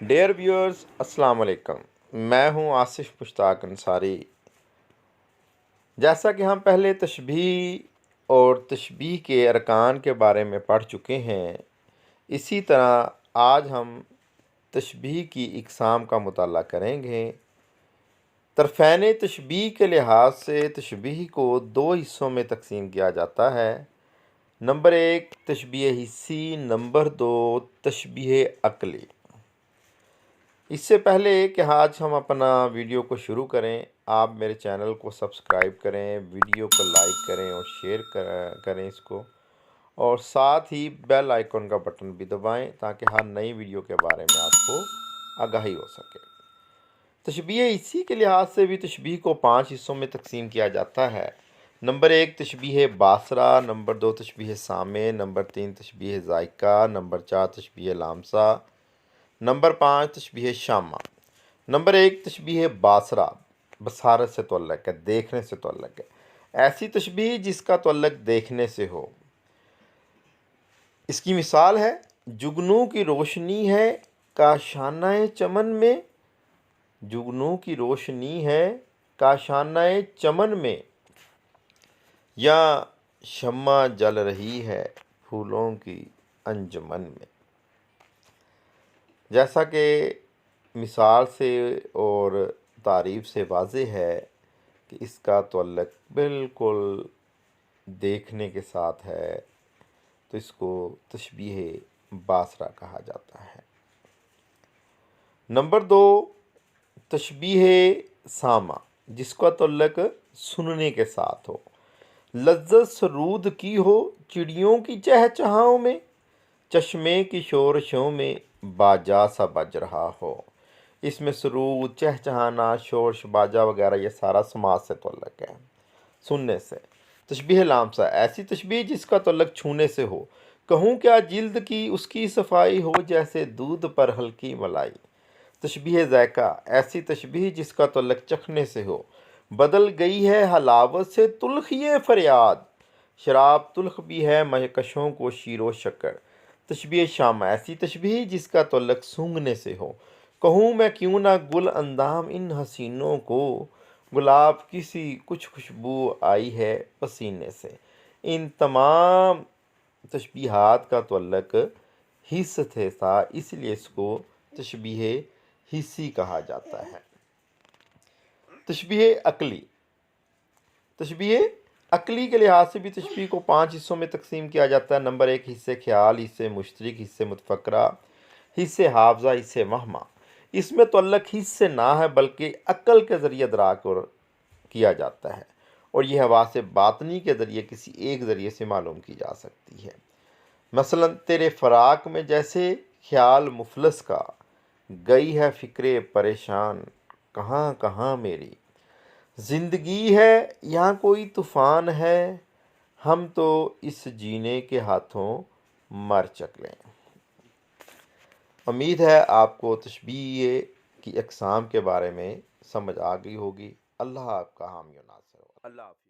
Dare viewers अस्सलाम वालेकुम। मैं हूं आसिफ मुश्ताक अंसारी। जैसा कि हम पहले तशबीह और तशबीह के अरकान के बारे में पढ़ चुके हैं, इसी तरह आज हम तशबीह की इक़साम का मुताला करेंगे। तरफ़ैन तशबीह के लिहाज से तशबीह को दो हिस्सों में तकसीम किया जाता है। नंबर एक तशबीह हिस्सी, नंबर दो तशबीह अक़ली। इससे पहले कि आज हम अपना वीडियो को शुरू करें, आप मेरे चैनल को सब्सक्राइब करें, वीडियो को लाइक करें और शेयर करें इसको, और साथ ही बेल आइकन का बटन भी दबाएं ताकि हर नई वीडियो के बारे में आपको आगाही हो सके। तशबीह इसी के लिहाज से भी तशबीह को 5 हिस्सों में तकसीम किया जाता है। नंबर एक तशबीह बासरा, नंबर दो तशबीह सामे, नंबर तीन तशबीह ज़ायका, नंबर चार तशबीह लामसा, नंबर 5 तशबीह शामा। नंबर एक तशबीह बासरा, बसारत से तल्लुक़ है, देखने से तल्लुक़ है। ऐसी तशबीह जिसका तल्लुक़ देखने से हो। इसकी मिसाल है, जुगनू की रोशनी है काशानाए चमन में, जुगनू की रोशनी है काशानाए चमन में, या शम्मा जल रही है फूलों की अंजुमन में। जैसा कि मिसाल से और तारीफ़ से वाज़ेह है कि इसका तल्लुक़ बिल्कुल देखने के साथ है, तो इसको तशबीह बासरा कहा जाता है। नंबर दो तशबीह सामा, जिसका तल्लुक़ सुनने के साथ हो। लज्जत सरूद की हो चिड़ियों की चहचहाओं में, चश्मे की शोरशों में बाजा सा बज रहा हो। इसमें सरूद, चहचहाना, शोर बाजा वगैरह ये सारा समाज से तल्लुक़ है, सुनने से। तशबीह लामसा, ऐसी तशबीह जिसका तल्लुक़ छूने से हो। कहूँ क्या जिल्द की उसकी सफाई हो जैसे दूध पर हल्की मलाई। तशबीह ज़ायका, ऐसी तशबीह जिसका तल्लुक़ चखने से हो। बदल गई है हलावत से तुल्खिए फरियाद, शराब तुल्ख भी है महकशों को शीरो शक्कर। तशबीह शामा, ऐसी तशबीह जिसका तल्लुक़ सूंघने से हो। कहूँ मैं क्यों ना गुल अंदाम इन हसीनों को, गुलाब किसी कुछ खुशबू आई है पसीने से। इन तमाम तशबीहात का तल्लुक़ हिस्स से था, इसलिए इसको तशबीह हिस्सी कहा जाता है। तशबीह अक़ली, तशबीह अक़ली के लिहाज से भी तशबीह को 5 हिस्सों में तकसीम किया जाता है। नंबर एक हिस्से ख्याल, हिस्से मुश्तरिक, हिस्से मुतफ़क्रा, हिस्से हाफ़ज़ा, हिस्से वहमा। इसमें तल्लुक़ हिस्से ना है बल्कि अक़ल के ज़रिए अदराक और किया जाता है, और यह हवास बातनी के ज़रिए किसी एक ज़रिए से मालूम की जा सकती है। मसलन तेरे फ़राक़ में जैसे ख्याल मुफलस का, गई है फ़िक्रे परेशान कहाँ कहाँ मेरी। ज़िंदगी है यहाँ कोई तूफ़ान है, हम तो इस जीने के हाथों मर चले। उम्मीद है आपको तशबीह की अक़साम के बारे में समझ आ गई होगी। अल्लाह आपका हामी व नासिर हो। अल्लाह हाफ़िज़।